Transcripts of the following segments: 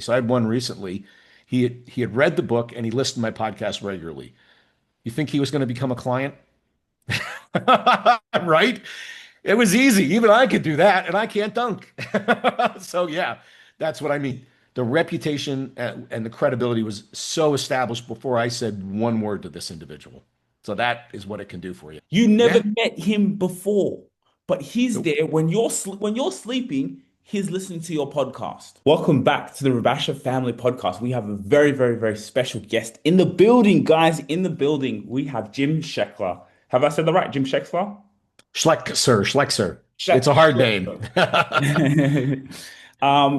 So I had one recently. He had read the book and he listened to my podcast regularly. You think he was going to become a client? Right? It was easy. Even I could do that, and I can't dunk. So yeah, that's what I mean. The reputation and the credibility was so established before I said one word to this individual. So that is what it can do for you. You never Yeah. met him before, but he's Nope. there when when you're sleeping, he's listening to your podcast. Welcome back to the Rubasha Family Podcast. We have a very, very, very special guest in the building, guys. In the building, we have Jim Schleckser. Have I said that right? Jim Schleckser? Schleckser, Schleckser. It's Schleck. a hard name.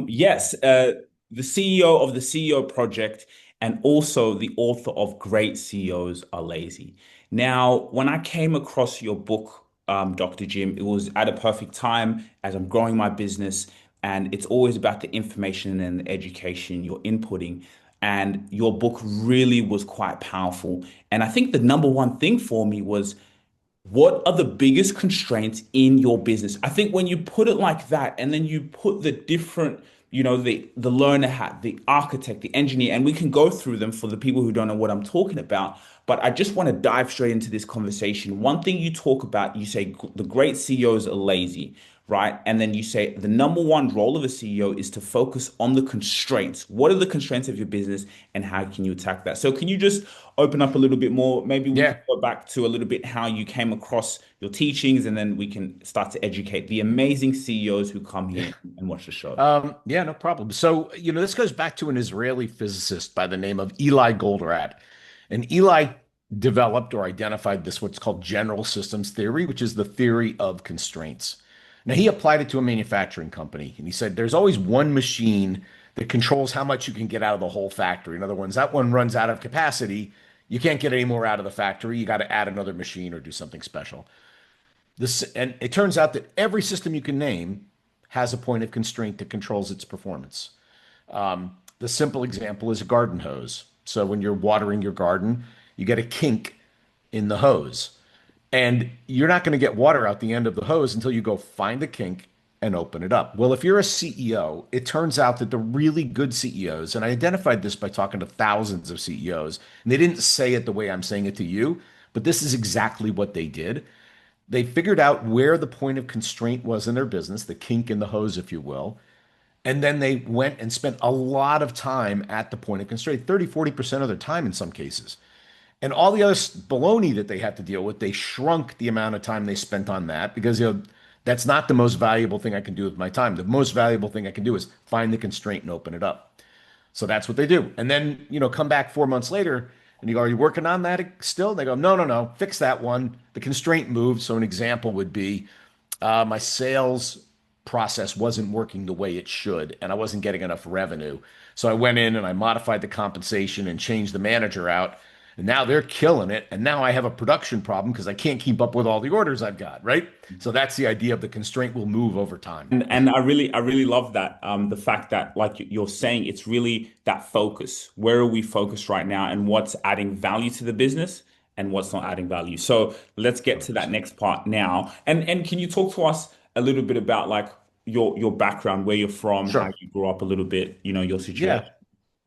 Yes, the CEO of the CEO Project and also the author of Great CEOs Are Lazy. Now, when I came across your book, Dr. Jim, it was at a perfect time as I'm growing my business, and it's always about the information and the education you're inputting. And your book really was quite powerful. And I think the number one thing for me was what are the biggest constraints in your business? I think when you put it like that, and then you put the different, the learner hat, the architect, the engineer, and we can go through them for the people who don't know what I'm talking about. But I just want to dive straight into this conversation. One thing you talk about, you say the great CEOs are lazy, right? And then you say the number one role of a CEO is to focus on the constraints. What are the constraints of your business and how can you attack that? So can you just open up a little bit more? Maybe we can Yeah. go back to a little bit how you came across your teachings and then we can start to educate the amazing CEOs who come here and watch the show. Yeah, no problem. So, this goes back to an Israeli physicist by the name of Eli Goldratt. And Eli developed or identified this, what's called general systems theory, which is the theory of constraints. Now, he applied it to a manufacturing company, and he said there's always one machine that controls how much you can get out of the whole factory. In other words, that one runs out of capacity. You can't get any more out of the factory. You got to add another machine or do something special. And it turns out that every system you can name has a point of constraint that controls its performance. The simple example is a garden hose. So when you're watering your garden, you get a kink in the hose. And you're not going to get water out the end of the hose until you go find the kink and open it up. Well, if you're a CEO, it turns out that the really good CEOs, and I identified this by talking to thousands of CEOs, and they didn't say it the way I'm saying it to you, but this is exactly what they did. They figured out where the point of constraint was in their business, the kink in the hose, if you will. And then they went and spent a lot of time at the point of constraint, 30, 40% of their time in some cases. And all the other baloney that they had to deal with, they shrunk the amount of time they spent on that because that's not the most valuable thing I can do with my time. The most valuable thing I can do is find the constraint and open it up. So that's what they do. And then, come back 4 months later and you go, are you working on that still? And they go, no, no, no, fix that one. The constraint moved. So an example would be my sales process wasn't working the way it should, and I wasn't getting enough revenue. So I went in and I modified the compensation and changed the manager out. And now they're killing it. And now I have a production problem because I can't keep up with all the orders I've got, right? So that's the idea of the constraint will move over time. And I really love that. The fact that, like you're saying, it's really that focus. Where are we focused right now and what's adding value to the business and what's not adding value. So let's get to that 100%. next part now. And can you talk to us a little bit about like your background, where you're from, how Sure. you grew up a little bit, your situation? Yeah.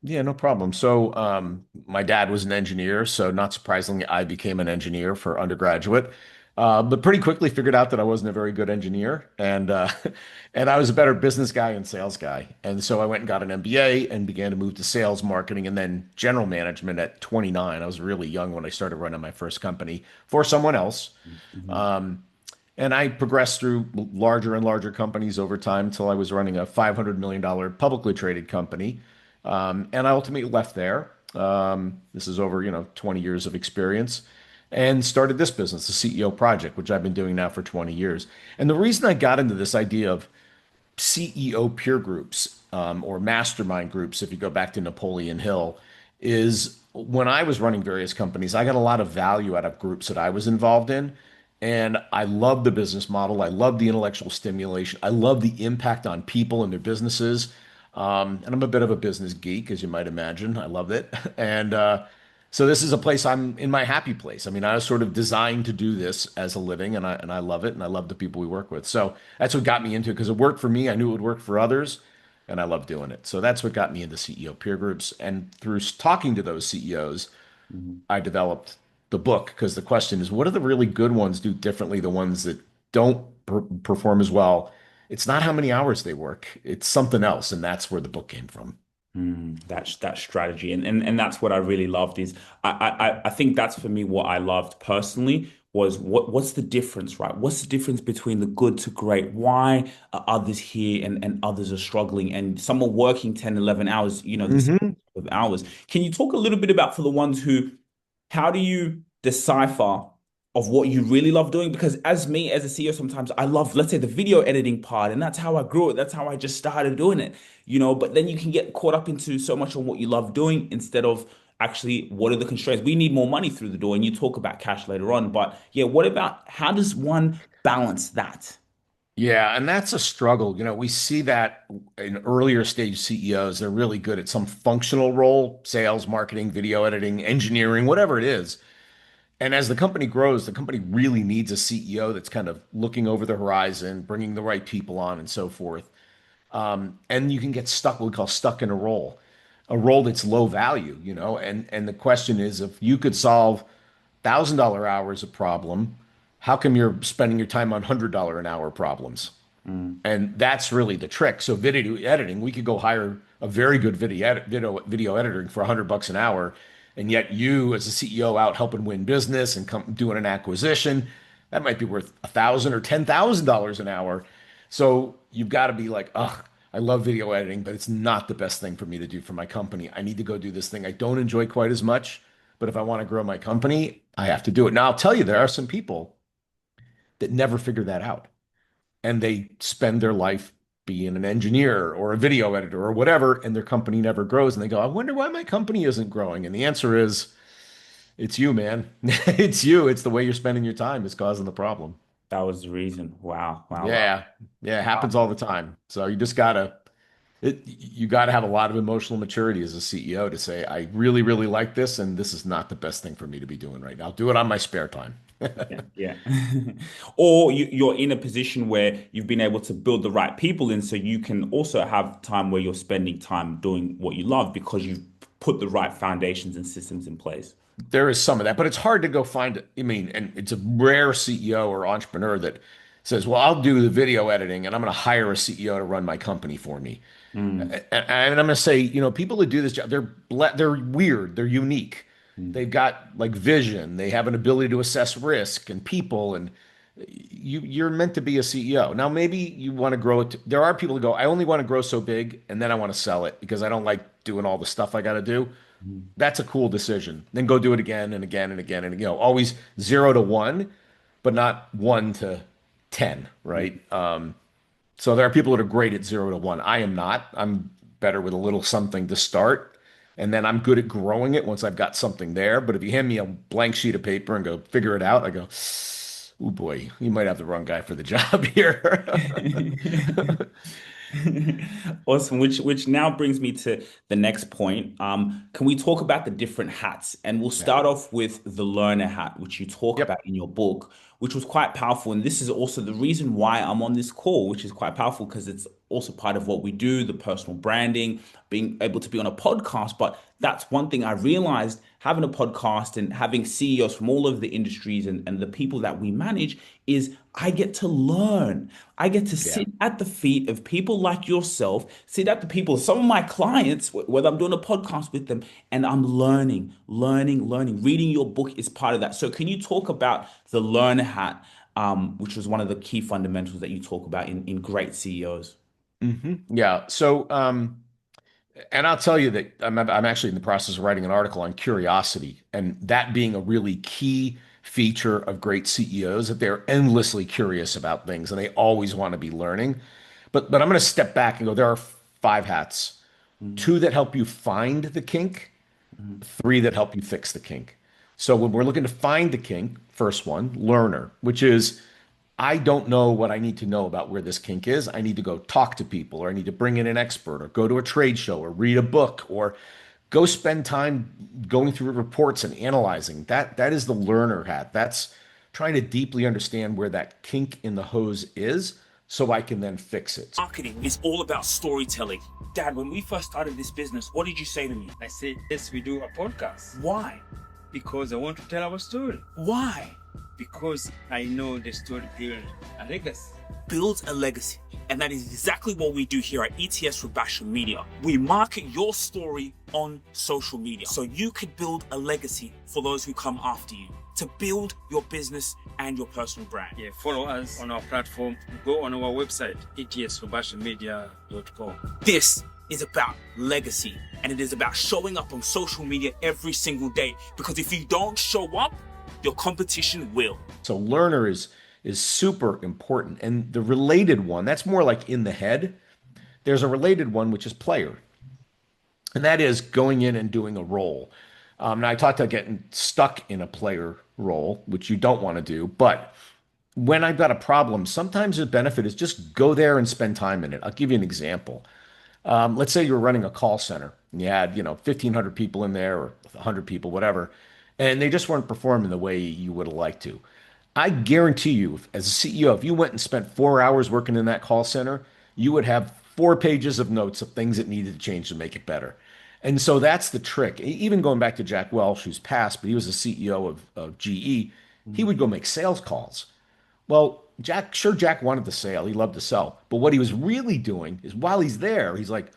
Yeah, no problem. So, my dad was an engineer, so not surprisingly, I became an engineer for undergraduate. But pretty quickly figured out that I wasn't a very good engineer, and and I was a better business guy and sales guy. And so I went and got an MBA and began to move to sales, marketing, and then general management at 29. I was really young when I started running my first company for someone else. Mhm. And I progressed through larger and larger companies over time until I was running a $500 million publicly traded company. And I ultimately left there. This is over, 20 years of experience and started this business, the CEO Project, which I've been doing now for 20 years. And the reason I got into this idea of CEO peer groups or mastermind groups, if you go back to Napoleon Hill, is when I was running various companies, I got a lot of value out of groups that I was involved in. And I love the business model. I love the intellectual stimulation. I love the impact on people and their businesses. And I'm a bit of a business geek, as you might imagine. I love it. And so this is a place I'm in my happy place. I mean, I was sort of designed to do this as a living, and I love it, and I love the people we work with. So that's what got me into it because it worked for me. I knew it would work for others. and I love doing it. So that's what got me into CEO peer groups. And through talking to those CEOs, Mhm. I developed the book because the question is, what do the really good ones do differently? The ones that don't perform as well. It's not how many hours they work. It's something else. And that's where the book came from. That's that strategy, and that's what I really loved is I think that's for me what I loved personally was what's the difference, right? What's the difference between the good to great? Why are others here and others are struggling and some are working 10, 11 hours, the same Hmm. of hours. Can you talk a little bit about for the ones who how do you decipher of what you really love doing? Because as me, as a CEO, sometimes I love, let's say, the video editing part, and that's how I grew it. That's how I just started doing it, But then you can get caught up into so much on what you love doing instead of actually what are the constraints. We need more money through the door, and you talk about cash later on. But yeah, what about how does one balance that? Yeah, and that's a struggle. We see that in earlier stage CEOs, they're really good at some functional role, sales, marketing, video editing, engineering, whatever it is. And as the company grows, the company really needs a CEO that's kind of looking over the horizon, bringing the right people on, and so forth. And you can get stuck, what we call stuck in a role that's low value, And the question is, if you could solve $1,000 hours a problem, how come you're spending your time on $100 an hour problems? Mm, And that's really the trick. So video editing, we could go hire a very good video editing for $100 an hour, and yet you, as a CEO, out helping win business and doing an acquisition, that might be worth $1,000 or $10,000 an hour. So you've got to be like, ugh, I love video editing, but it's not the best thing for me to do for my company. I need to go do this thing I don't enjoy quite as much, but if I want to grow my company, I have to do it. Now, I'll tell you, there are some people that never figure that out and they spend their life being an engineer or a video editor or whatever, and their company never grows. And they go, I wonder why my company isn't growing. And the answer is, it's you, man. It's you. It's the way you're spending your time is causing the problem. that was the reason. Wow, wow, wow. Yeah. Yeah. It happens all the time. So you gotta have a lot of emotional maturity as a CEO to say, I really, really like this, and this is not the best thing for me to be doing right now. Do it on my spare time. Yeah, yeah. Or you're in a position where you've been able to build the right people in, so you can also have time where you're spending time doing what you love because you've put the right foundations and systems in place. There is some of that, but it's hard to go find it. I mean, and it's a rare CEO or entrepreneur that says, well, I'll do the video editing and I'm going to hire a CEO to run my company for me. Mm, And I'm going to say, people that do this job, they're weird, they're unique. mm, They've got like vision, they have an ability to assess risk and people, and you're meant to be a CEO. Now, maybe you want to grow it. There are people who go, I only want to grow so big, and then I want to sell it because I don't like doing all the stuff I got to do. mm, That's a cool decision. Then go do it again and again and again and always 0 to 1, but not 1 to 10, right? mm. So there are people that are great at 0 to 1. I am not. I'm better with a little something to start, and then I'm good at growing it once I've got something there. But if you hand me a blank sheet of paper and go figure it out, I go, oh boy, you might have the wrong guy for the job here. Awesome. Which now brings me to the next point. Can we talk about the different hats? And we'll Yeah. start off with the learner hat, which you talk Yep. about in your book, which was quite powerful. And this is also the reason why I'm on this call, which is quite powerful because it's also part of what we do, the personal branding, being able to be on a podcast. But that's one thing I realized having a podcast and having CEOs from all over the industries and the people that we manage is I get to learn. I get to Yeah. sit at the feet of people like yourself, sit at the people, some of my clients, whether I'm doing a podcast with them, and I'm learning, learning, learning. Reading your book is part of that. So, can you talk about the learner hat, which was one of the key fundamentals that you talk about in great CEOs? Yeah. So, and I'll tell you that I'm actually in the process of writing an article on curiosity, and that being a really key feature of great CEOs, that they're endlessly curious about things and they always want to be learning. But I'm going to step back and go, there are 5 hats, Mm, two that help you find the kink, mm, three that help you fix the kink. So when we're looking to find the kink, first one, learner, which is I don't know what I need to know about where this kink is. I need to go talk to people, or I need to bring in an expert, or go to a trade show, or read a book, or go spend time going through reports and analyzing. That is the learner hat. That's trying to deeply understand where that kink in the hose is so I can then fix it. Marketing is all about storytelling. Dad, when we first started this business, what did you say to me? I said, yes, we do a podcast Why? because I want to tell our story. Why? Because I know the story builds a legacy. Build a legacy. And that is exactly what we do here at ETS Rubasha Media. We market your story on social media so you could build a legacy for those who come after you, to build your business and your personal brand. Yeah, follow us on our platform. Go on our website, etsrubashamedia.com. This is about legacy, and it is about showing up on social media every single day, because if you don't show up, your competition will. So learner is super important. And the related one, that's more like in the head. There's a related one, which is player. And that is going in and doing a role. Now, I talked about getting stuck in a player role, which you don't want to do. But when I've got a problem, sometimes the benefit is just go there and spend time in it. I'll give you an example. Let's say you're running a call center and you had, 1,500 people in there or 100 people, whatever, and they just weren't performing the way you would have liked to. I guarantee you, as a CEO, if you went and spent 4 hours working in that call center, you would have 4 pages of notes of things that needed to change to make it better. And so that's the trick. Even going back to Jack Welch, who's passed, but he was the CEO of GE, he would go make sales calls. Well, Jack wanted the sale. He loved to sell. But what he was really doing is while he's there, he's like,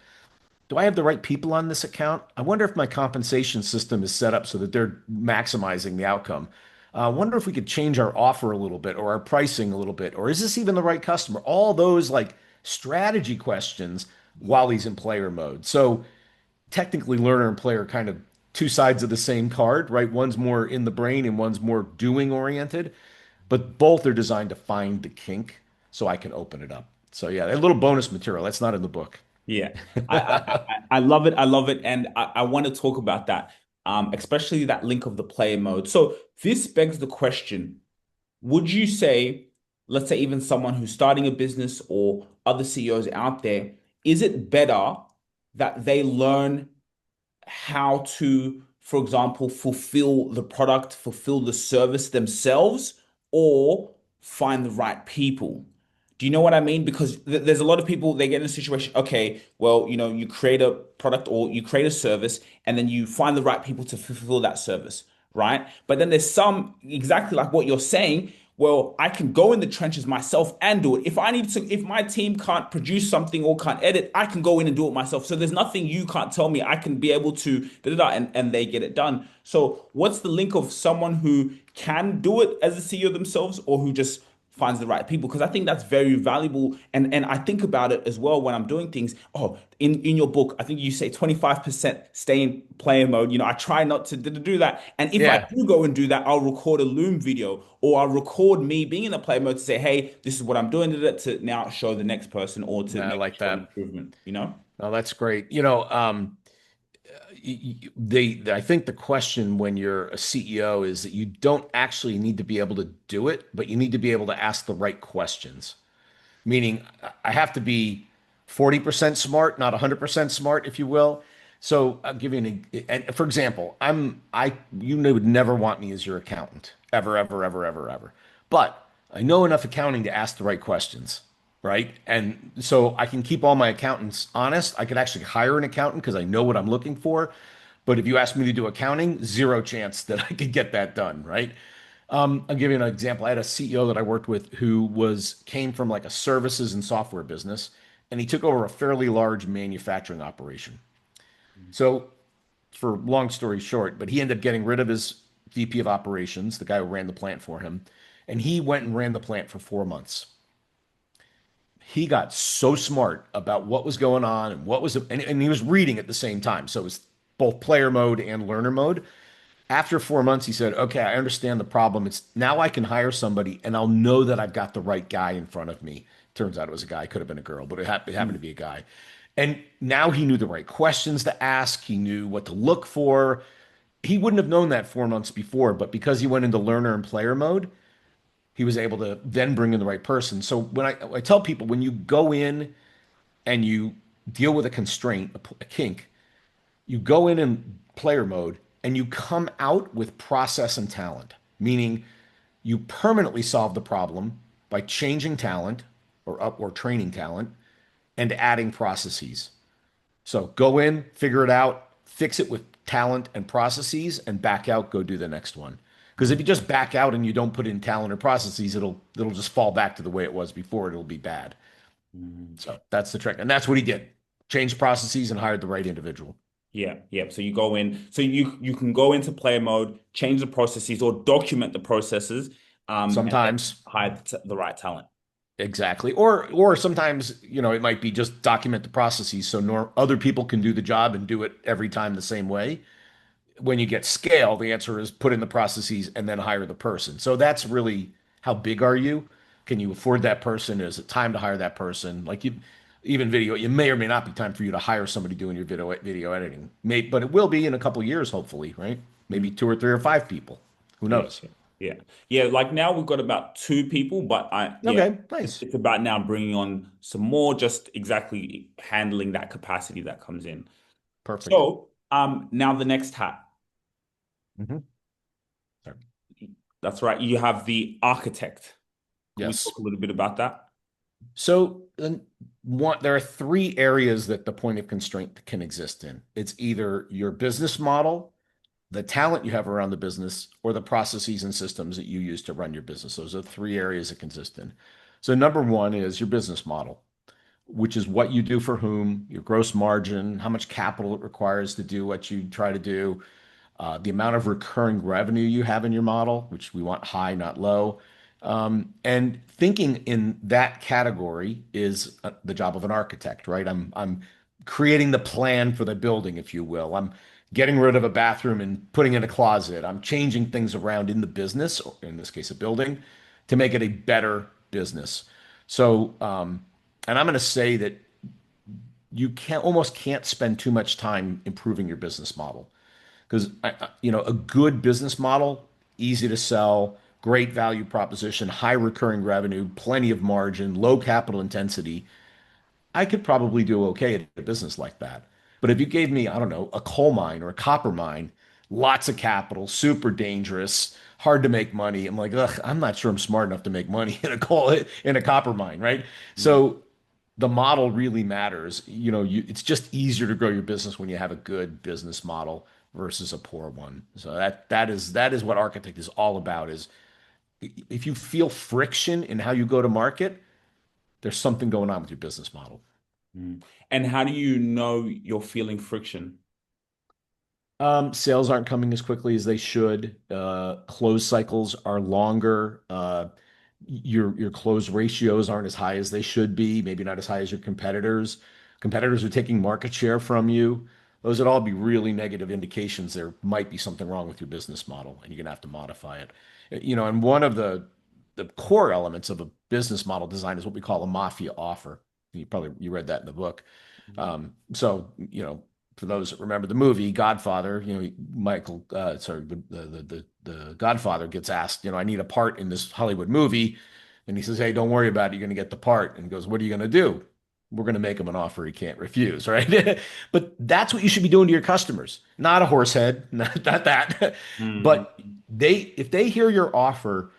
do I have the right people on this account? I wonder if my compensation system is set up so that they're maximizing the outcome. I wonder if we could change our offer a little bit or our pricing a little bit, or is this even the right customer? All those like strategy questions while he's in player mode. So technically, learner and player are kind of two sides of the same card, right? One's more in the brain and one's more doing oriented, but both are designed to find the kink so I can open it up. So yeah, a little bonus material. That's not in the book. Yeah, I love it. I love it. And I want to talk about that, especially that link of the player mode. So this begs the question, would you say, let's say even someone who's starting a business or other CEOs out there, is it better that they learn how to, for example, fulfill the product, fulfill the service themselves, or find the right people? Do you know what I mean? Because there's a lot of people, they get in a situation, okay, well, you create a product or you create a service and then you find the right people to fulfill that service, right? But then there's some, exactly like what you're saying, well, I can go in the trenches myself and do it. If my team can't produce something or can't edit, I can go in and do it myself. So there's nothing you can't tell me. I can be able to da, da, da, and they get it done. So what's the link of someone who can do it as a CEO themselves or who just finds the right people? Because I think that's very valuable. And I think about it as well when I'm doing things. Oh, in your book, I think you say 25% stay in player mode. I try not to do that. And if I Yeah, do go and do that, I'll record a Loom video or I'll record me being in the player mode to say, hey, this is what I'm doing to now show the next person or to I make like show an that. improvement. Oh, that's great. I think the question when you're a CEO is that you don't actually need to be able to do it, but you need to be able to ask the right questions. Meaning, I have to be 40% smart, not 100% smart, if you will. So I'll give you and for example, you would never want me as your accountant, ever, ever, ever, ever, ever. But I know enough accounting to ask the right questions, right? And so I can keep all my accountants honest. I could actually hire an accountant because I know what I'm looking for. But if you ask me to do accounting, zero chance that I could get that done, right? I'll give you an example. I had a CEO that I worked with who came from like a services and software business, and he took over a fairly large manufacturing operation. So, for long story short, but he ended up getting rid of his VP of operations, the guy who ran the plant for him, and he went and ran the plant for 4 months. He got so smart about what was going on and and he was reading at the same time. So it was both player mode and learner mode. After 4 months, he said, okay, I understand the problem. It's now I can hire somebody and I'll know that I've got the right guy in front of me. Turns out it was a guy, could have been a girl, but it happened to be a guy. And now he knew the right questions to ask. He knew what to look for. He wouldn't have known that 4 months before, but because he went into learner and player mode, he was able to then bring in the right person. So when I tell people, when you go in and you deal with a constraint, a kink, you go in player mode and you come out with process and talent, meaning you permanently solve the problem by changing talent or training talent and adding processes. So go in, figure it out, fix it with talent and processes, and back out, go do the next one. Because if you just back out and you don't put in talent or processes, it'll just fall back to the way it was before. It'll be bad. Mm. So that's the trick. And that's what he did. Changed processes and hired the right individual. Yeah, yeah. So you go in, so you can go into player mode, change the processes or document the processes, and then Sometimes hire the right talent. exactly. Or sometimes, it might be just document the processes so other people can do the job and do it every time the same way. When you get scale, the answer is put in the processes and then hire the person. So that's really how big are you? Can you afford that person? Is it time to hire that person? Like even video, it may or may not be time for you to hire somebody doing your video editing. But it will be in a couple of years, hopefully, right? Maybe two or three or five people. Who Yeah, knows? yeah, yeah. Like now we've got about two people, but yeah, Okay, nice. it's about now bringing on some more, just exactly handling that capacity that comes in. Perfect. So, now the next hat. Mhm. Sorry. That's right. You have the architect. Can we Yes. talk a little bit about that? So there are three areas that the point of constraint can exist in. It's either your business model, the talent you have around the business, or the processes and systems that you use to run your business. Those are three areas it consists in. So number one is your business model, which is what you do for whom, your gross margin, how much capital it requires to do what you try to do, the amount of recurring revenue you have in your model, which we want high, not low. And thinking in that category is the job of an architect, right? I'm creating the plan for the building, if you will. I'm getting rid of a bathroom and putting in a closet. I'm changing things around in the business, or in this case, a building, to make it a better business. So, and I'm going to say that you almost can't spend too much time improving your business model because a good business model, easy to sell, great value proposition, high recurring revenue, plenty of margin, low capital intensity. I could probably do okay at a business like that. But if you gave me, I don't know, a coal mine or a copper mine, lots of capital, super dangerous, hard to make money, I'm like, ugh, I'm not sure I'm smart enough to make money in a copper mine, right? Mm, So the model really matters. It's just easier to grow your business when you have a good business model versus a poor one. So that is what architect is all about. Is if you feel friction in how you go to market, there's something going on with your business model. mm. And how do you know you're feeling friction? Sales aren't coming as quickly as they should. Close cycles are longer. Your close ratios aren't as high as they should be, maybe not as high as your competitors. Competitors are taking market share from you. Those would all be really negative indications there might be something wrong with your business model, and you're gonna have to modify it. And one of the core elements of a business model design is what we call a mafia offer. You read that in the book. So, for those that remember the movie Godfather, the Godfather gets asked, I need a part in this Hollywood movie. And he says, hey, don't worry about it. You're going to get the part. And he goes, what are you going to do? We're going to make him an offer he can't refuse, right? But that's what you should be doing to your customers, not a horse head, not that. Mm, But if they hear your offer,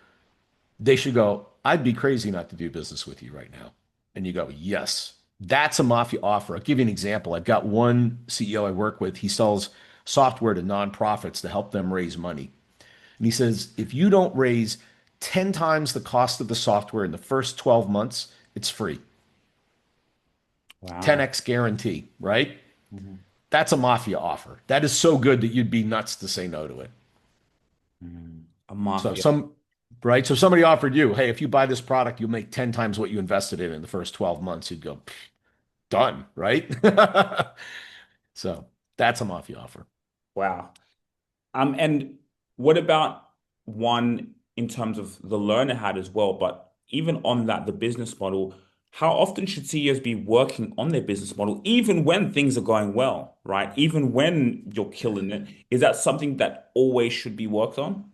they should go, I'd be crazy not to do business with you right now. And you go, yes, that's a mafia offer. I'll give you an example. I've got one CEO I work with. He sells software to nonprofits to help them raise money. And he says, if you don't raise 10 times the cost of the software in the first 12 months, it's free. wow. 10x guarantee, right? Mhm. That's a mafia offer. That is so good that you'd be nuts to say no to it. Mm. A So mafia. some, right? So somebody offered you, hey, if you buy this product, you'll make 10 times what you invested in the first 12 months. You'd go, done, right? So that's a mafia offer. Wow. And what about one in terms of the learner hat as well? But even on that, the business model, how often should CEOs be working on their business model, even when things are going well, right? Even when you're killing it, is that something that always should be worked on?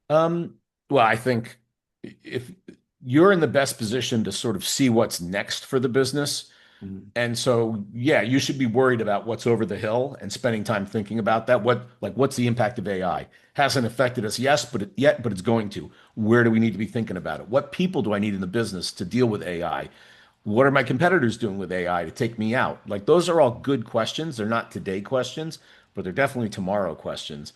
Um, well, I think if you're in the best position to sort of see what's next for the business, Mm. And so, yeah, you should be worried about what's over the hill and spending time thinking about that. What's the impact of AI? Hasn't affected us, yes, but it's going to. Where do we need to be thinking about it? What people do I need in the business to deal with AI? What are my competitors doing with AI to take me out? Like those are all good questions. They're not today questions, but they're definitely tomorrow questions.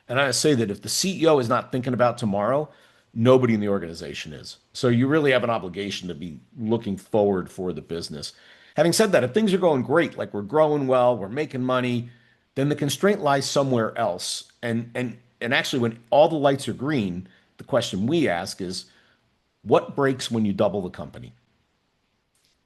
And I say that if the CEO is not thinking about tomorrow, nobody in the organization is. So you really have an obligation to be looking forward for the business. Having said that, if things are going great, like we're growing well, we're making money, then the constraint lies somewhere else. And actually, when all the lights are green, the question we ask is, what breaks when you double the company?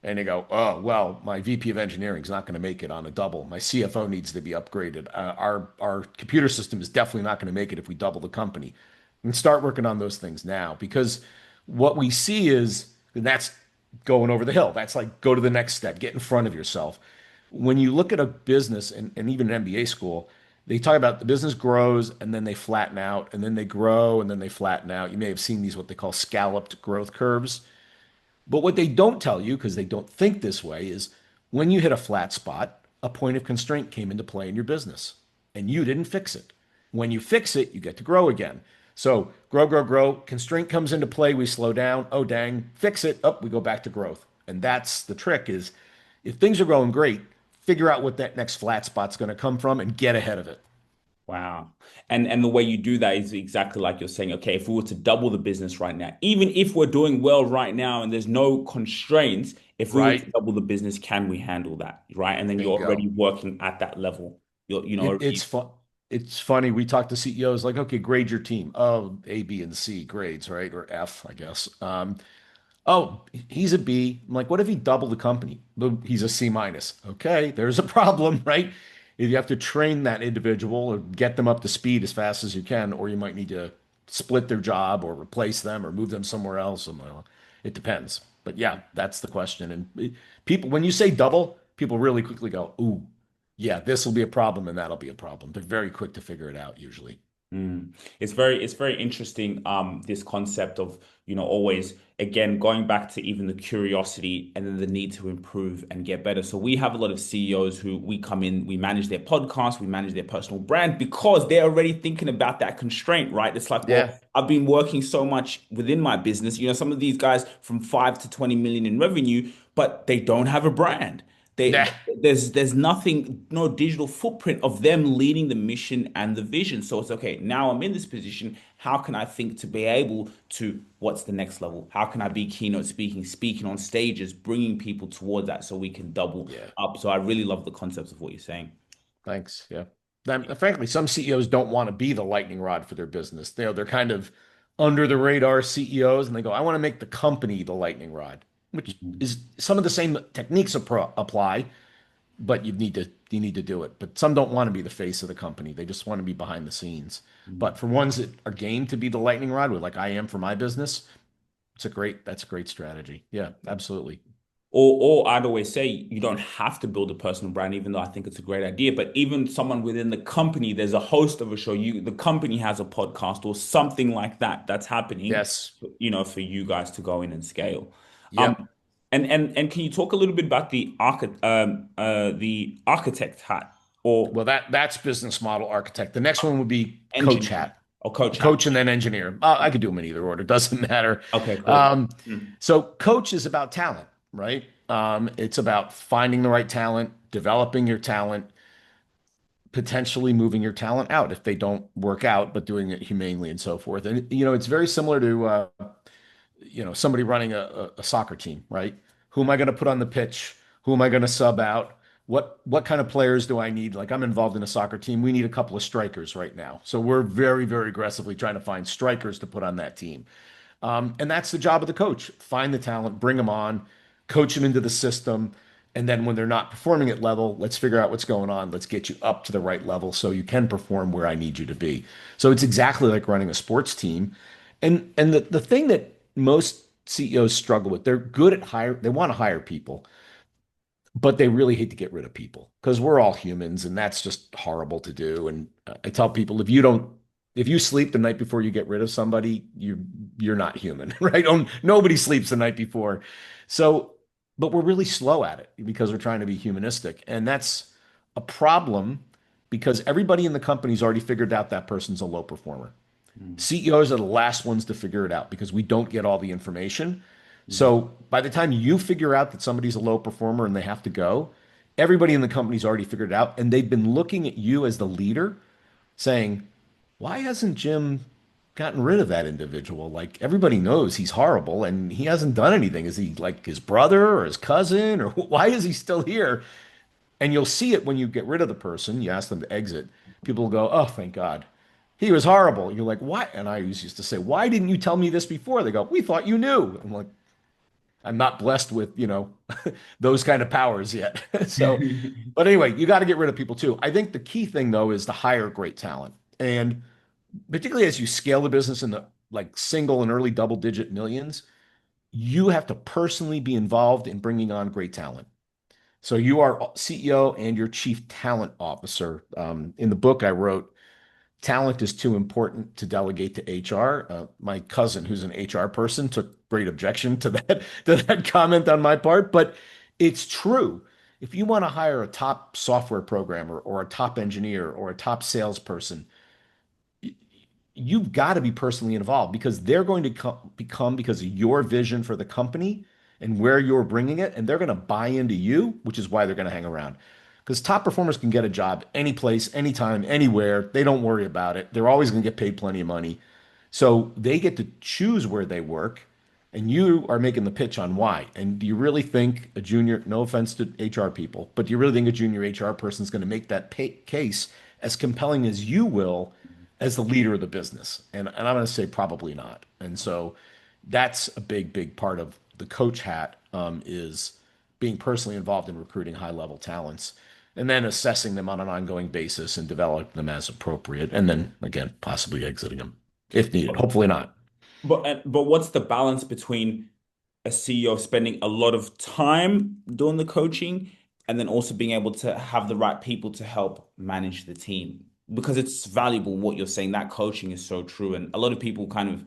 And they go, oh, well, my VP of engineering is not going to make it on a double. My CFO needs to be upgraded. Our computer system is definitely not going to make it if we double the company. And start working on those things now because what we see is, and that's going over the hill. That's like go to the next step, get in front of yourself. When you look at a business and even an MBA school, they talk about the business grows and then they flatten out and then they grow and then they flatten out. You may have seen these, what they call scalloped growth curves. But what they don't tell you, because they don't think this way, is when you hit a flat spot, a point of constraint came into play in your business and you didn't fix it. When you fix it, you get to grow again. So grow, grow, grow. Constraint comes into play. We slow down. Oh, dang. Fix it. Up, we go back to growth. And that's the trick is if things are going great, figure out what that next flat spot's going to come from and get ahead of it. Wow. And the way you do that is exactly like you're saying, okay, if we were to double the business right now, even if we're doing well right now and there's no constraints, if we were to Right? double the business, can we handle that? Right. And then you're Bingo. already working at that level. It's Already. fun. It's funny. We talk to CEOs like, okay, grade your team. Oh, A, B, and C grades, right? Or F, I guess. Oh, he's a B. I'm like, what if he doubled the company? Boom, he's a C minus. Okay, there's a problem, right? If you have to train that individual or get them up to speed as fast as you can, or you might need to split their job or replace them or move them somewhere else. And well, it depends. But yeah, that's the question. And people, when you say double, people really quickly go, ooh, yeah, this will be a problem and that'll be a problem. They're very quick to figure it out usually. Mm. It's very interesting, this concept of, always again going back to even the curiosity and then the need to improve and get better. So we have a lot of CEOs who we come in, we manage their podcast, we manage their personal brand because they're already thinking about that constraint, right? It's like, well, Yeah. I've been working so much within my business. Some of these guys from 5 to 20 million in revenue, but they don't have a brand. They, Nah. there's nothing, no digital footprint of them leading the mission and the vision. So it's okay. Now I'm in this position. How can I think to be able to, what's the next level? How can I be keynote speaking on stages, bringing people towards that so we can double Yeah. up. So I really love the concepts of what you're saying. Thanks. Yeah. Frankly, some CEOs don't want to be the lightning rod for their business. They're kind of under the radar CEOs and they go, I want to make the company the lightning rod, which Mhm. is some of the same techniques apply, but you need to do it. But some don't want to be the face of the company. They just want to be behind the scenes. But for ones that are game to be the lightning rod, with like I am for my business, that's a great strategy. Yeah, absolutely. Or I'd always say you don't have to build a personal brand, even though I think it's a great idea. But even someone within the company, there's a host of a show. The company has a podcast or something like that that's happening, Yes. for you guys to go in and scale. Yep. Um, and can you talk a little bit about the architect hat or Well, that's business model architect. The next one would be coach engineer hat. or coach hat? Coach and then engineer. I could do them in either order. Doesn't matter. Okay, cool. Um, Mm, so coach is about talent, right? It's about finding the right talent, developing your talent, potentially moving your talent out if they don't work out, but doing it humanely and so forth. And it's very similar to somebody running a soccer team, right? Who am I going to put on the pitch? Who am I going to sub out? What kind of players do I need? Like I'm involved in a soccer team. We need a couple of strikers right now. So we're very, very aggressively trying to find strikers to put on that team. And that's the job of the coach. Find the talent, bring them on, coach them into the system. And then when they're not performing at level, let's figure out what's going on. Let's get you up to the right level so you can perform where I need you to be. So it's exactly like running a sports team. And the thing that most CEOs struggle with, they're good at they want to hire people, but they really hate to get rid of people because we're all humans and that's just horrible to do. And I tell people if you sleep the night before you get rid of somebody, you're not human, right? Nobody sleeps the night before. So but we're really slow at it because we're trying to be humanistic. And that's a problem because everybody in the company's already figured out that person's a low performer. Mm, CEOs are the last ones to figure it out because we don't get all the information. mm, So by the time you figure out that somebody's a low performer and they have to go, everybody in the company's already figured it out. And they've been looking at you as the leader saying, why hasn't Jim gotten rid of that individual? Like everybody knows he's horrible and he hasn't done anything. Is he like his brother or his cousin or why is he still here? And you'll see it when you get rid of the person, you ask them to exit. People will go, oh, thank God. He was horrible. You're like, why? And I always used to say, why didn't you tell me this before? They go, we thought you knew. I'm like, I'm not blessed with, those kind of powers yet. So, mm. but anyway, you got to get rid of people too. I think the key thing though is to hire great talent. And particularly as you scale the business in the like single and early double digit millions, you have to personally be involved in bringing on great talent. So you are CEO and your chief talent officer. In the book I wrote, talent is too important to delegate to HR. My cousin, who's an HR person, took great objection to that to that comment on my part, but it's true. If you want to hire a top software programmer or a top engineer or a top salesperson, you've got to be personally involved because they're going to become because of your vision for the company and where you're bringing it, and they're going to buy into you, which is why they're going to hang around. Because top performers can get a job any place, anytime, anywhere. They don't worry about it. They're always going to get paid plenty of money. So they get to choose where they work, and you are making the pitch on why. And do you really think a junior, no offense to HR people, but do you really think a junior HR person is going to make that case as compelling as you will as the leader of the business? And I'm going to say probably not. And so that's a big, big part of the coach hat is being personally involved in recruiting high level talents and then assessing them on an ongoing basis and developing them as appropriate. And then again, possibly exiting them if needed. Hopefully not. But what's the balance between a CEO spending a lot of time doing the coaching and then also being able to have the right people to help manage the team? Because it's valuable what you're saying. That coaching is so true. And a lot of people kind of,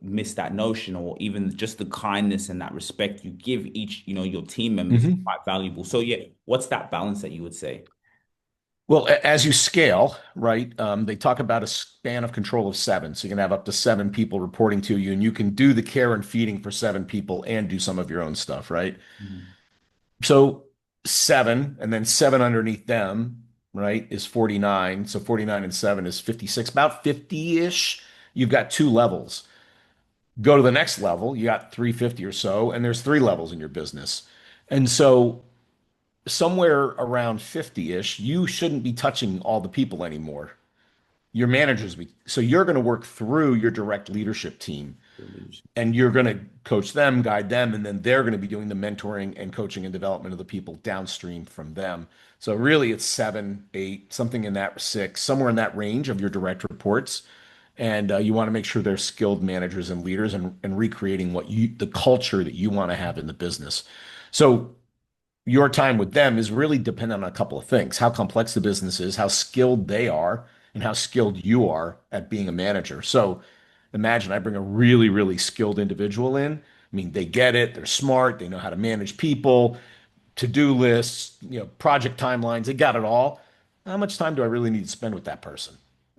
miss that notion or even just the kindness and that respect you give each, your team members is Mhm. quite valuable. So yeah, what's that balance that you would say? Well, as you scale, right, they talk about a span of control of seven. So you can have up to seven people reporting to you, and you can do the care and feeding for seven people and do some of your own stuff, right? Mhm. So seven, and then seven underneath them, right, is 49. So 49 and seven is 56, about 50-ish. You've got two levels. Go to the next level, you got 350 or so, and there's three levels in your business. And so somewhere around 50-ish, you shouldn't be touching all the people anymore. Your managers be so you're going to work through your direct leadership team and you're going to coach them, guide them, and then they're going to be doing the mentoring and coaching and development of the people downstream from them. So really it's seven, eight, something in that six, somewhere in that range of your direct reports. And you want to make sure they're skilled managers and leaders and recreating the culture that you want to have in the business. So your time with them is really dependent on a couple of things: how complex the business is, how skilled they are, and how skilled you are at being a manager. So imagine I bring a really, really skilled individual in. I mean, they get it, they're smart, they know how to manage people, to-do lists, project timelines, they got it all. How much time do I really need to spend with that person?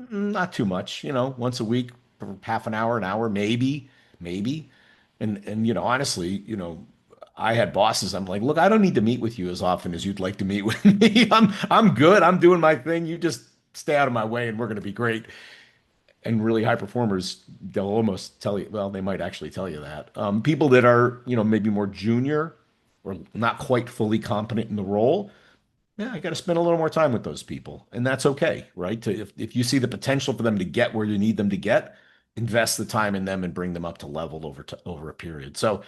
Not too much, once a week for half an hour, maybe, maybe. And honestly, I had bosses. I'm like, look, I don't need to meet with you as often as you'd like to meet with me. I'm good. I'm doing my thing. You just stay out of my way and we're going to be great. And really high performers, they'll almost tell you, well, they might actually tell you that. People that are, maybe more junior or not quite fully competent in the role, yeah, I got to spend a little more time with those people. And that's okay, right? If you see the potential for them to get where you need them to get, invest the time in them and bring them up to level over a period. So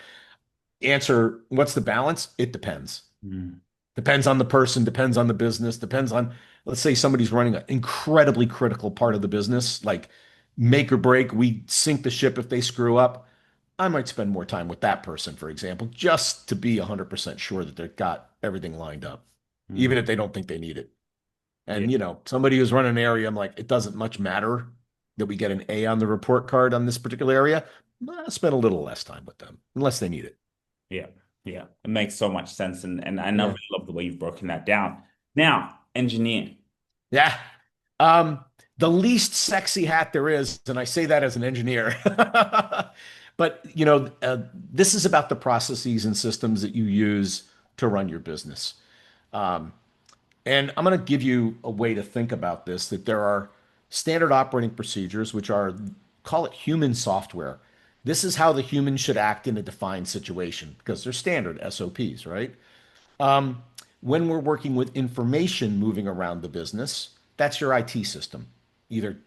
answer, what's the balance? It depends. Mm. Depends on the person, depends on the business, depends on, let's say somebody's running an incredibly critical part of the business, like make or break, we sink the ship if they screw up. I might spend more time with that person, for example, just to be 100% sure that they've got everything lined up, even Mm. if they don't think they need it. Yeah. And, somebody who's running an area, I'm like, it doesn't much matter that we get an A on the report card on this particular area. I'll spend a little less time with them unless they need it. Yeah. Yeah, it makes so much sense. And I Yeah. really love the way you've broken that down. Now, engineer. Yeah. Um, the least sexy hat there is, and I say that as an engineer. But this is about the processes and systems that you use to run your business. And I'm going to give you a way to think about this, that there are standard operating procedures, which are, call it human software. This is how the human should act in a defined situation because they're standard SOPs, right? When we're working with information moving around the business, that's your IT system. Either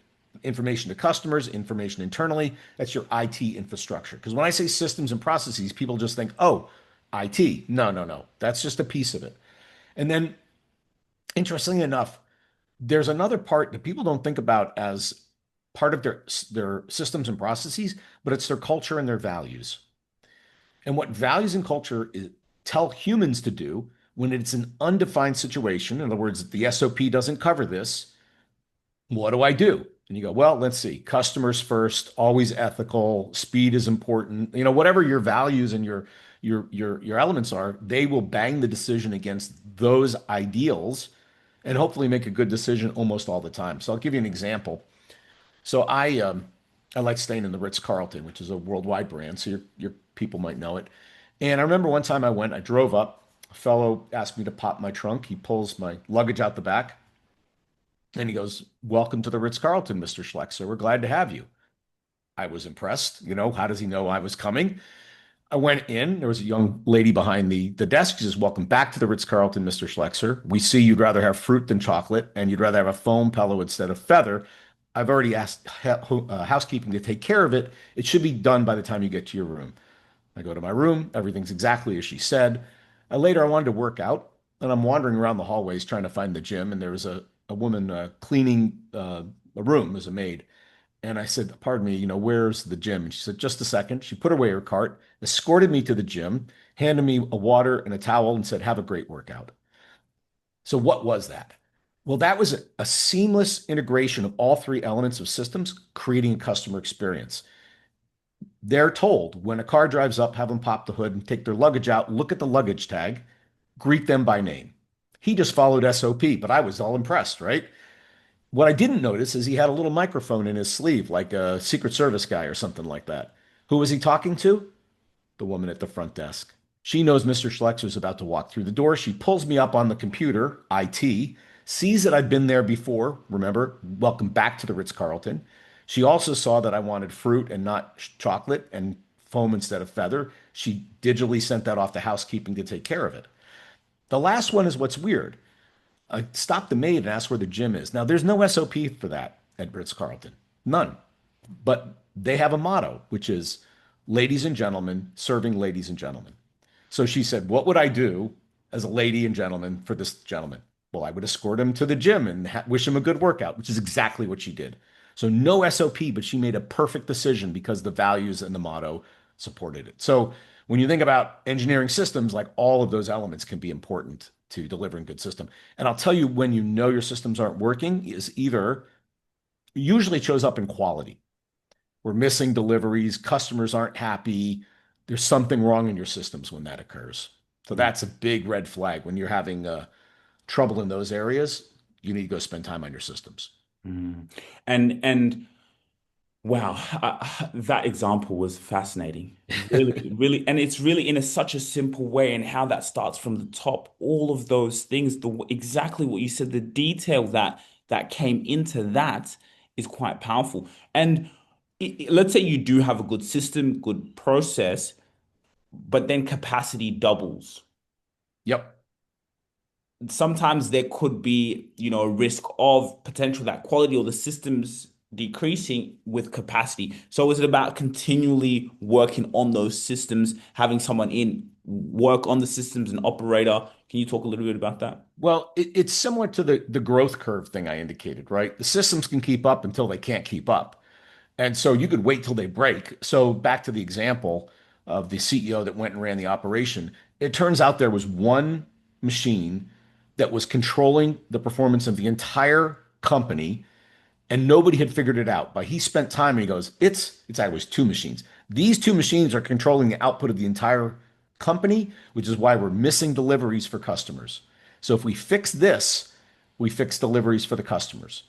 information to customers, information internally, that's your IT infrastructure. Because when I say systems and processes, people just think, oh, IT. No, no, no. That's just a piece of it. And then, interestingly enough, there's another part that people don't think about as part of their systems and processes, but it's their culture and their values. And what values and culture tell humans to do when it's an undefined situation, in other words, the SOP doesn't cover this, what do I do? And you go, well, let's see, customers first, always ethical, speed is important. Whatever your values and your elements are, they will bang the decision against those ideals and hopefully make a good decision almost all the time. So I'll give you an example. So I like staying in the Ritz-Carlton, which is a worldwide brand, so your people might know it. And I remember one time I drove up, a fellow asked me to pop my trunk. He pulls my luggage out the back and he goes, "Welcome to the Ritz-Carlton, Mr. Schleckser. We're glad to have you." I was impressed. How does he know I was coming? I went in. There was a young lady behind the desk. She says, "Welcome back to the Ritz-Carlton, Mr. Schleckser. We see you'd rather have fruit than chocolate, and you'd rather have a foam pillow instead of feather. I've already asked housekeeping to take care of it. It should be done by the time you get to your room." I go to my room. Everything's exactly as she said. Later, I wanted to work out, and I'm wandering around the hallways trying to find the gym, and there was a woman cleaning a room as a maid. And I said, "Pardon me, where's the gym?" And she said, "Just a second." She put away her cart, escorted me to the gym, handed me a water and a towel, and said, "Have a great workout." So, what was that? Well, that was a seamless integration of all three elements of systems, creating a customer experience. They're told when a car drives up, have them pop the hood and take their luggage out, look at the luggage tag, greet them by name. He just followed SOP, but I was all impressed, right? What I didn't notice is he had a little microphone in his sleeve, like a Secret Service guy or something like that. Who was he talking to? The woman at the front desk. She knows Mr. Schleckser is about to walk through the door. She pulls me up on the computer, IT, sees that I've been there before. Remember, welcome back to the Ritz-Carlton. She also saw that I wanted fruit and not chocolate and foam instead of feather. She digitally sent that off to housekeeping to take care of it. The last one is what's weird. I stopped the maid and asked where the gym is. Now, there's no SOP for that at Ritz-Carlton. None. But they have a motto, which is ladies and gentlemen, serving ladies and gentlemen. So she said, "What would I do as a lady and gentleman for this gentleman?" Well, I would escort him to the gym and wish him a good workout, which is exactly what she did. So no SOP, but she made a perfect decision because the values and the motto supported it. So when you think about engineering systems, like all of those elements can be important to delivering good system. And I'll tell you when you know your systems aren't working is either usually shows up in quality. We're missing deliveries, customers aren't happy. There's something wrong in your systems when that occurs. So that's a big red flag. When you're having trouble in those areas, you need to go spend time on your systems. Mm. And wow, that example was fascinating. Really, really, and it's really in such a simple way, and how that starts from the top. All of those things, exactly what you said, the detail that came into that is quite powerful. And let's say you do have a good system, good process, but then capacity doubles. Yep. Sometimes there could be, a risk of potential that quality or the systems decreasing with capacity. So is it about continually working on those systems, having someone in work on the systems, an operator? Can you talk a little bit about that? Well, it's similar to the growth curve thing I indicated, right? The systems can keep up until they can't keep up. And so you could wait till they break. So back to the example of the CEO that went and ran the operation, it turns out there was one machine that was controlling the performance of the entire company, and nobody had figured it out. But he spent time and he goes, it's I was two machines. These two machines are controlling the output of the entire company, which is why we're missing deliveries for customers. So if we fix this, we fix deliveries for the customers,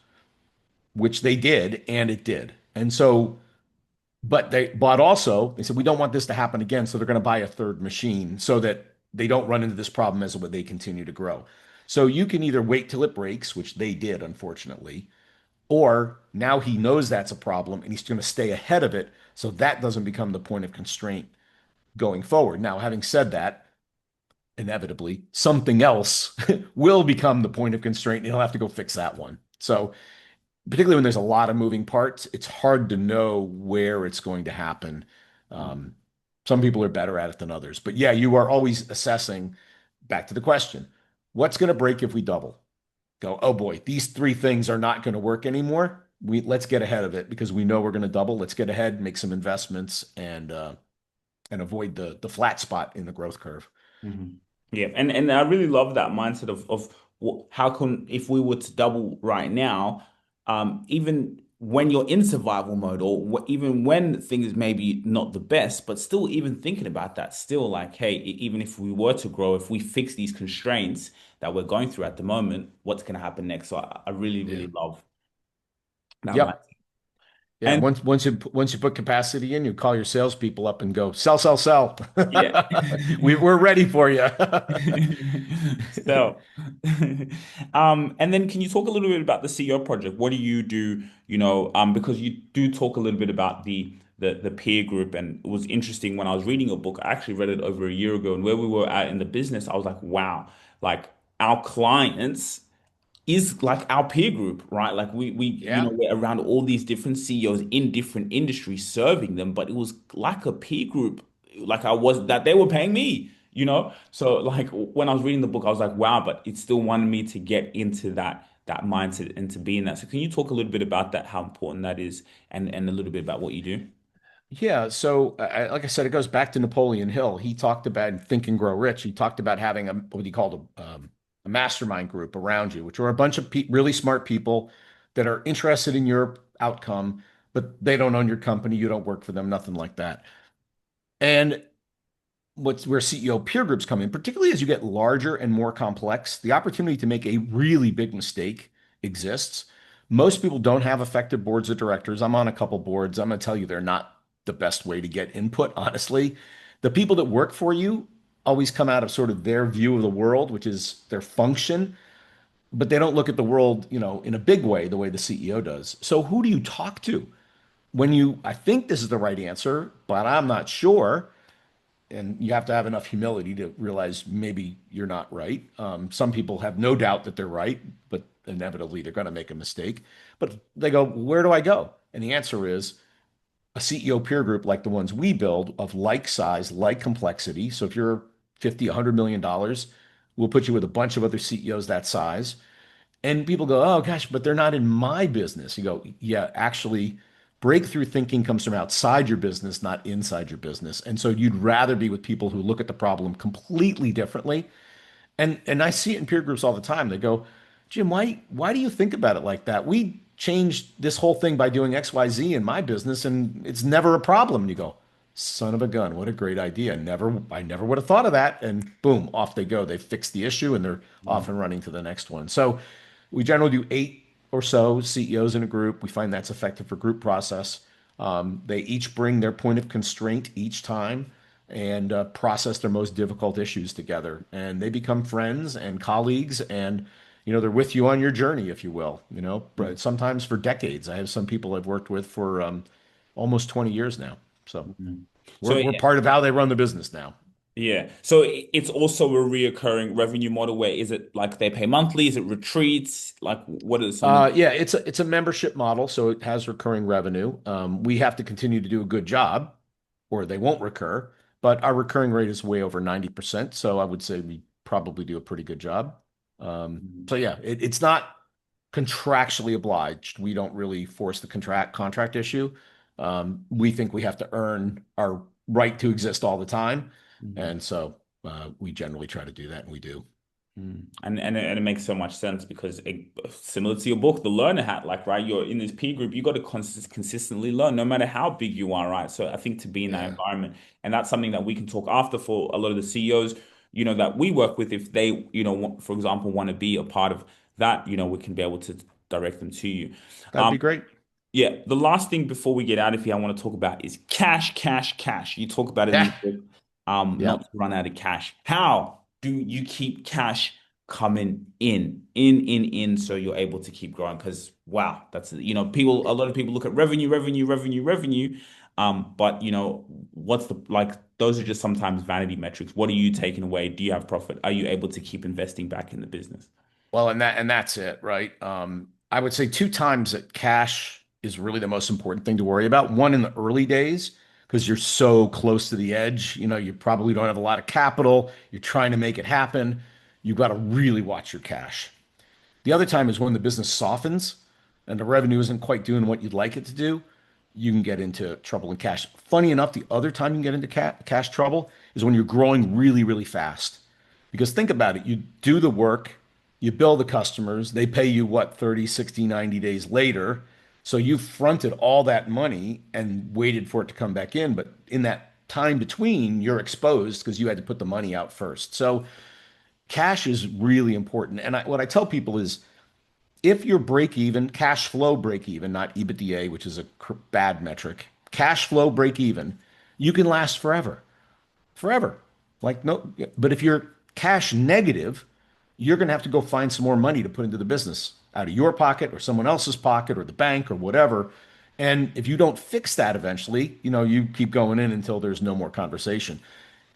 which they did, and it did. And so, but also they said we don't want this to happen again, so they're going to buy a third machine so that they don't run into this problem as they continue to grow. So you can either wait till it breaks, which they did, unfortunately, or now he knows that's a problem and he's going to stay ahead of it so that doesn't become the point of constraint going forward. Now, having said that, inevitably something else will become the point of constraint and he'll have to go fix that one. So, particularly when there's a lot of moving parts, it's hard to know where it's going to happen. Um, some people are better at it than others. But yeah, you are always assessing back to the question, what's going to break if we double? Go, oh boy, these three things are not going to work anymore. Let's get ahead of it because we know we're going to double. Let's get ahead, make some investments, and avoid the flat spot in the growth curve. Mhm. Yeah, and I really love that mindset of how can if we were to double right now, even when you're in survival mode or even when things maybe not the best, but still even thinking about that, still like, hey, even if we were to grow, if we fix these constraints that we're going through at the moment, what's going to happen next? So I really, Yeah. really love that mindset. Yep. Yeah. And Once you put capacity in, you call your salespeople up and go, sell, sell, sell. yeah. We're ready for you. So, and then can you talk a little bit about the CEO project? What do you do? Because you do talk a little bit about the peer group, and it was interesting when I was reading your book. I actually read it over a year ago, and where we were at in the business, I was like, wow, like our clients is like our peer group, right? Like Yeah. we're around all these different CEOs in different industries serving them, but it was like a peer group, like I was that they were paying me. So like when I was reading the book, I was like, wow, but it still wanted me to get into that mindset and to be in that. So can you talk a little bit about that, how important that is, and a little bit about what you do? Yeah, so like I said, it goes back to Napoleon Hill. He talked about in Think and Grow Rich. He talked about having what he called a mastermind group around you, which are a bunch of really smart people that are interested in your outcome, but they don't own your company. You don't work for them, nothing like that. And where CEO peer groups come in, particularly as you get larger and more complex, the opportunity to make a really big mistake exists. Most people don't have effective boards of directors. I'm on a couple boards. I'm going to tell you they're not the best way to get input, honestly. The people that work for you always come out of sort of their view of the world, which is their function, but they don't look at the world, in a big way, the way the CEO does. So who do you talk to when I think this is the right answer, but I'm not sure, and you have to have enough humility to realize maybe you're not right. Some people have no doubt that they're right, but inevitably they're going to make a mistake. But they go, where do I go? And the answer is a CEO peer group like the ones we build of like size, like complexity. So if you're 50, $100 million, we'll put you with a bunch of other CEOs that size. And people go, oh gosh, but they're not in my business. You go, yeah, actually, breakthrough thinking comes from outside your business, not inside your business. And so you'd rather be with people who look at the problem completely differently. And I see it in peer groups all the time. They go, Jim, why do you think about it like that? We changed this whole thing by doing XYZ in my business, and it's never a problem. And you go, son of a gun, what a great idea. I never would have thought of that. And boom, off they go. They fixed the issue and they're off and running to the next one. So we generally do 8 or so CEOs in a group. We find that's effective for group process. They each bring their point of constraint each time and process their most difficult issues together. And they become friends and colleagues, and they're with you on your journey, if you will. But sometimes for decades. I have some people I've worked with for almost 20 years now. So Mhm. So we're part of how they run the business now. yeah. So it's also a reoccurring revenue model where is it like they pay monthly? Is it retreats? Like what are some of Yeah, it's a membership model, so it has recurring revenue. We have to continue to do a good job, or they won't recur. But our recurring rate is way over 90%, so I would say we probably do a pretty good job. Mhm. So yeah, it's not contractually obliged. We don't really force the contract issue. We think we have to earn our right to exist all the time, Mhm. and so we generally try to do that, and we do. And it makes so much sense because similar to your book, the learner hat, like, right, you're in this peer group, you got to consistently learn no matter how big you are, right? So I think to be in that Yeah, environment, and that's something that we can talk after for a lot of the CEOs, that we work with, if they, for example, want to be a part of that, we can be able to direct them to you. that'd Um, be great. yeah, the last thing before we get out of here, I want to talk about is cash, cash, cash. You talk about it in Yeah, your book, not yep. to run out of cash. How do you keep cash coming in, so you're able to keep growing? Because wow, a lot of people look at revenue, revenue, revenue, revenue. But what's the like? Those are just sometimes vanity metrics. What are you taking away? Do you have profit? Are you able to keep investing back in the business? Well, and that's it, right? I would say two times that cash is really the most important thing to worry about. One in the early days, because you're so close to the edge. You probably don't have a lot of capital. You're trying to make it happen. You've got to really watch your cash. The other time is when the business softens and the revenue isn't quite doing what you'd like it to do. You can get into trouble in cash. Funny enough, the other time you can get into cash trouble is when you're growing really, really fast. Because think about it, you do the work, you bill the customers, they pay you what, 30, 60, 90 days later. So you fronted all that money and waited for it to come back in. But in that time between, you're exposed because you had to put the money out first. So cash is really important. And what I tell people is if you're break even, cash flow break even, not EBITDA, which is a bad metric, cash flow break even, you can last forever, forever. Like no, but if you're cash negative, you're going to have to go find some more money to put into the business out of your pocket or someone else's pocket or the bank or whatever. And if you don't fix that eventually, you keep going in until there's no more conversation.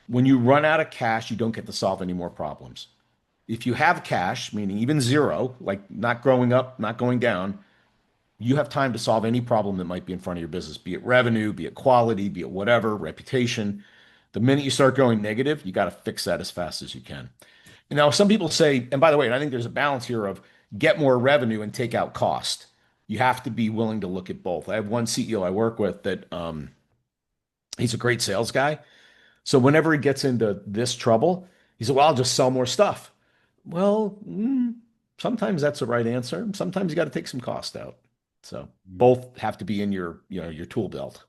When you run out of cash, you don't get to solve any more problems. If you have cash, meaning even zero, like not growing up, not going down, you have time to solve any problem that might be in front of your business, be it revenue, be it quality, be it whatever, reputation. The minute you start going negative, you got to fix that as fast as you can. Now, some people say, and by the way, and I think there's a balance here of get more revenue and take out cost. You have to be willing to look at both. I have one CEO I work with that he's a great sales guy. So whenever he gets into this trouble, he said, "Well, I'll just sell more stuff." Well, sometimes that's the right answer. Sometimes you got to take some cost out. So both have to be in your tool belt.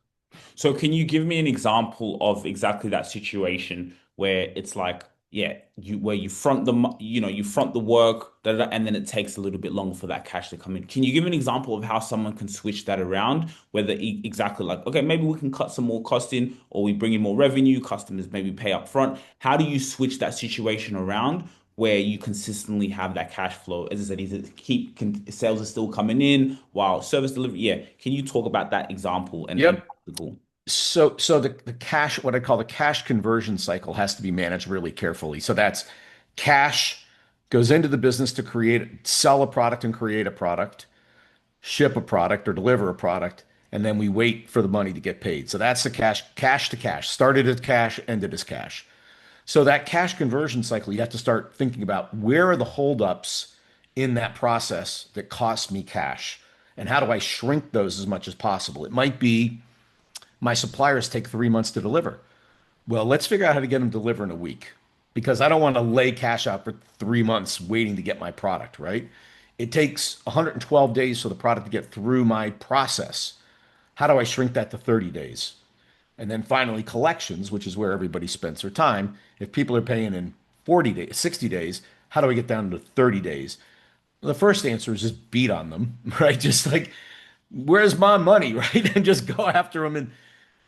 So can you give me an example of exactly that situation where it's like, yeah, you front you front the work, da, da, da, and then it takes a little bit longer for that cash to come in. Can you give an example of how someone can switch that around? Whether exactly like, okay, maybe we can cut some more cost in, or we bring in more revenue, customers maybe pay up front. How do you switch that situation around where you consistently have that cash flow? As I said, sales are still coming in while service delivery. Yeah, can you talk about that example and Yep. practical? So the cash, what I call the cash conversion cycle, has to be managed really carefully. So that's cash goes into the business to sell a product and create a product, ship a product or deliver a product, and then we wait for the money to get paid. So that's the cash to cash. Started as cash, ended as cash. So that cash conversion cycle, you have to start thinking about where are the holdups in that process that cost me cash, and how do I shrink those as much as possible? It might be my suppliers take 3 months to deliver. Well, let's figure out how to get them to deliver in a week because I don't want to lay cash out for 3 months waiting to get my product, right? It takes 112 days for the product to get through my process. How do I shrink that to 30 days? And then finally, collections, which is where everybody spends their time. If people are paying in 40 days, 60 days, how do I get down to 30 days? Well, the first answer is just beat on them, right? Just like, where's my money, right? And just go after them. And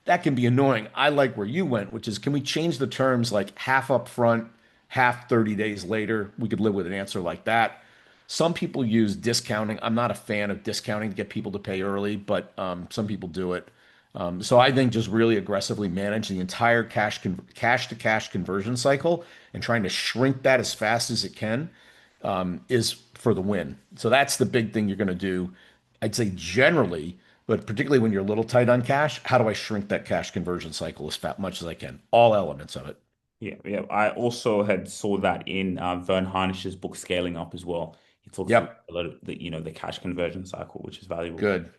that can be annoying. I like where you went, which is can we change the terms like half up front, half 30 days later? We could live with an answer like that. Some people use discounting. I'm not a fan of discounting to get people to pay early, but some people do it. So I think just really aggressively manage the entire cash to cash conversion cycle and trying to shrink that as fast as it can is for the win. So that's the big thing you're going to do. I'd say generally, but particularly when you're a little tight on cash, how do I shrink that cash conversion cycle as much as I can? All elements of it. Yeah, yeah. I also had saw that in Vern Harnish's book Scaling Up as well. He talks Yep. a lot of the cash conversion cycle, which is valuable. Good.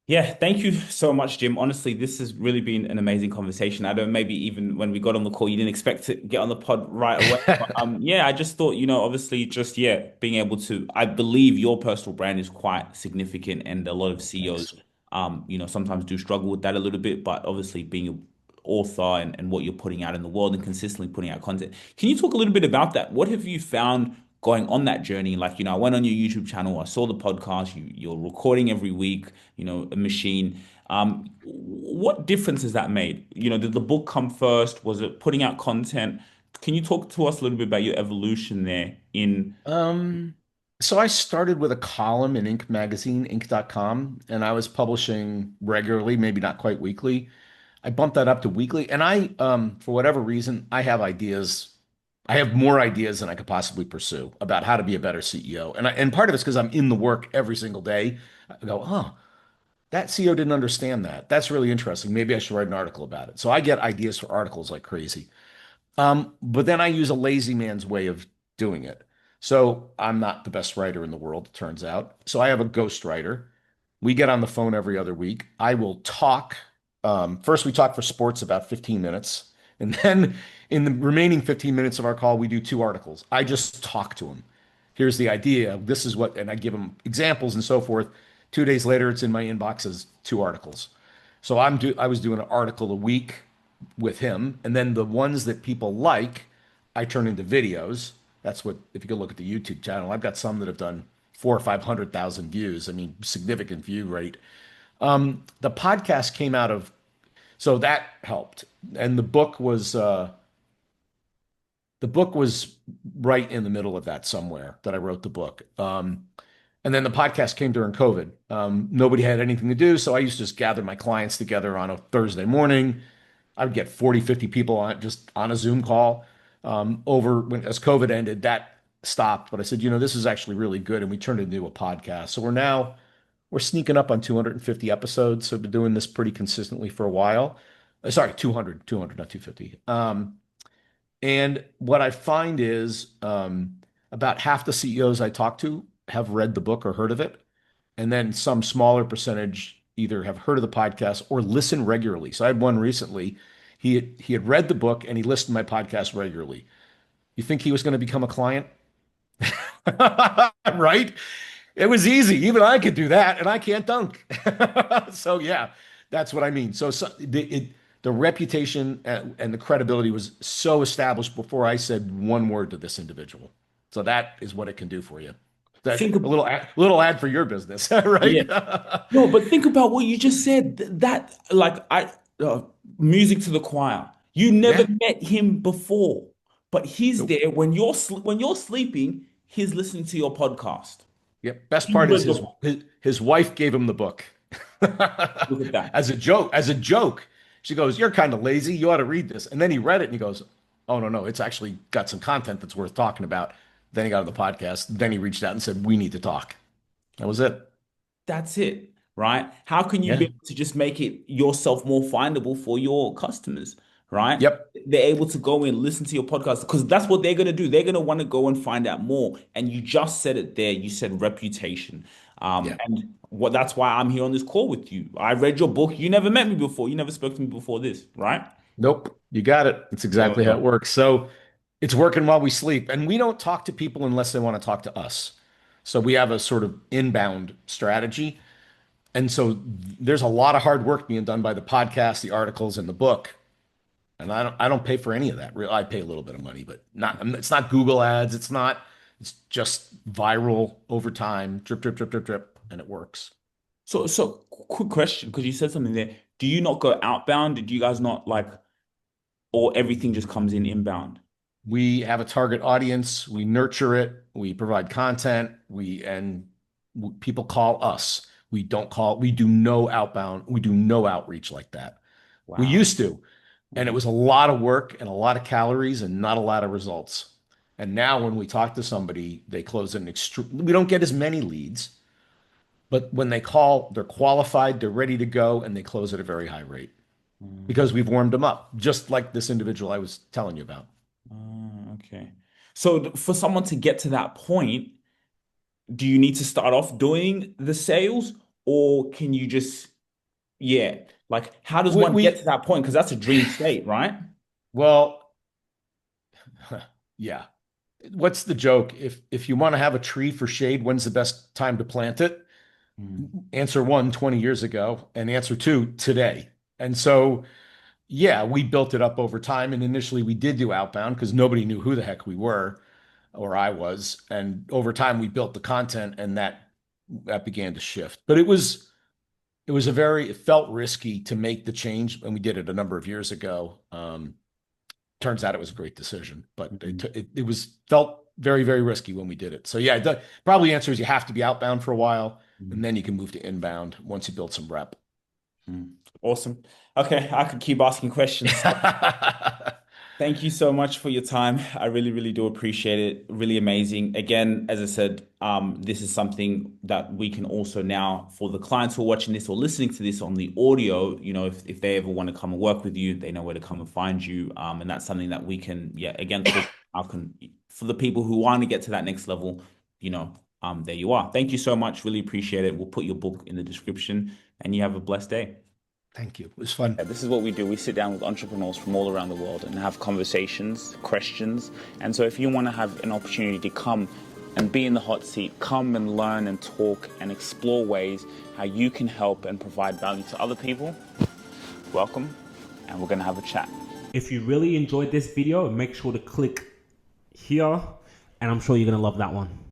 Yeah, thank you so much, Jim. Honestly, this has really been an amazing conversation. I don't maybe even when we got on the call, you didn't expect to get on the pod right away. But yeah, I just thought, obviously just being able to, I believe your personal brand is quite significant and a lot of CEOs Thanks. sometimes do struggle with that a little bit, but obviously being an author and what you're putting out in the world and consistently putting out content. Can you talk a little bit about that? What have you found going on that journey? Like, I went on your YouTube channel, I saw the podcast, you're recording every week, a machine. What difference has that made? Did the book come first? Was it putting out content? Can you talk to us a little bit about your evolution there in Um, so I started with a column in Inc. magazine, Inc.com, and I was publishing regularly, maybe not quite weekly. I bumped that up to weekly, and for whatever reason, I have ideas. I have more ideas than I could possibly pursue about how to be a better CEO. And part of it's because I'm in the work every single day. I go, oh, that CEO didn't understand that. That's really interesting. Maybe I should write an article about it. So I get ideas for articles like crazy. But then I use a lazy man's way of doing it. So I'm not the best writer in the world, it turns out. So I have a ghostwriter. We get on the phone every other week. I will talk. First, we talk for sports about 15 minutes. And then in the remaining 15 minutes of our call, we do two articles. I just talk to him. Here's the idea. This is what, and I give him examples and so forth. 2 days later, it's in my inbox as two articles. So I was doing an article a week with him, and then the ones that people like, I turn into videos. That's what if you go look at the YouTube channel, I've got some that have done 400,000 or 500,000 views. I mean, significant view rate. The podcast came out of so that helped, and the book was right in the middle of that somewhere that I wrote the book. And then the podcast came during COVID. Nobody had anything to do, so I used to just gather my clients together on a Thursday morning. I would get 40, 50 people on just on a Zoom call. As COVID ended, that stopped. But I said, this is actually really good. And we turned it into a podcast. So we're sneaking up on 250 episodes. So I've been doing this pretty consistently for a while. Sorry, 200, not 250. And what I find is about half the CEOs I talk to have read the book or heard of it. And then some smaller percentage either have heard of the podcast or listen regularly. So I had one recently. He had read the book and he listened to my podcast regularly. You think he was going to become a client? Right? It was easy. Even I could do that, and I can't dunk. So yeah, that's what I mean. The reputation and the credibility was so established before I said one word to this individual. So that is what it can do for you. That think a little ad for your business, yeah. right? No, but think about what you just said. That like music to the choir. You never Yeah. met him before, but he's Nope. there when you're sleeping, he's listening to your podcast. Yep. Best He part is read the his, book. his wife gave him the book Look at that. as a joke. As a joke, she goes, "You're kind of lazy. You ought to read this." And then he read it and he goes, "Oh no, no, it's actually got some content that's worth talking about." Then he got on the podcast. Then he reached out and said, "We need to talk." That was it. That's it, right? How can you be Yeah. able to just make it yourself more findable for your customers, right? Yep. They're able to go and listen to your podcast because that's what they're going to do. They're going to want to go and find out more. And you just said it there. You said reputation. Yeah. And that's why I'm here on this call with you. I read your book. You never met me before. You never spoke to me before this, right? Nope. You got it. It's There we exactly how it go. works. So it's working while we sleep, and we don't talk to people unless they want to talk to us. So we have a sort of inbound strategy. And so there's a lot of hard work being done by the podcast, the articles, and the book. And I don't pay for any of that. I pay a little bit of money, but it's not Google ads. It's just viral over time, drip, drip, drip, drip, drip, and it works. So quick question, because you said something there. Do you not go outbound? Did you guys not like, or everything just comes in inbound? We have a target audience, we nurture it, we provide content, people call us. We do no outbound, we do no outreach like that. We Wow. used to, and it was a lot of work and a lot of calories and not a lot of results. And now when we talk to somebody, they close an extreme, we don't get as many leads, but when they call, they're qualified, they're ready to go, and they close at a very high rate Mm, because we've warmed them up, just like this individual I was telling you about. okay. So for someone to get to that point, do you need to start off doing the sales, or can you just Yeah. Like, how does We, one get we to that point? Because that's a dream state, right? well, yeah. What's the joke? If you want to have a tree for shade, when's the best time to plant it? Mm, Answer one, 20 years ago, and answer two, today. And so, yeah, we built it up over time. And initially we did do outbound because nobody knew who the heck we were, or I was. And over time we built the content, and that began to shift. But it felt risky to make the change, and we did it a number of years ago. Turns out it was a great decision, but mm, it was felt very, very risky when we did it. So yeah, probably answer is you have to be outbound for a while, and mm, then you can move to inbound once you build some rep. mm. Awesome. Okay, I could keep asking questions. Thank you so much for your time. I really, really do appreciate it. Really amazing. Again, as I said, this is something that we can also now, for the clients who are watching this or listening to this on the audio, if they ever want to come and work with you, they know where to come and find you. And that's something that we can, yeah, again, for the people who want to get to that next level, there you are. Thank you so much. Really appreciate it. We'll put your book in the description, and you have a blessed day. Thank you. It was fun. Yeah, this is what we do. We sit down with entrepreneurs from all around the world and have conversations, questions. And so if you want to have an opportunity to come and be in the hot seat, come and learn and talk and explore ways how you can help and provide value to other people, welcome, and we're going to have a chat. If you really enjoyed this video, make sure to click here, and I'm sure you're going to love that one.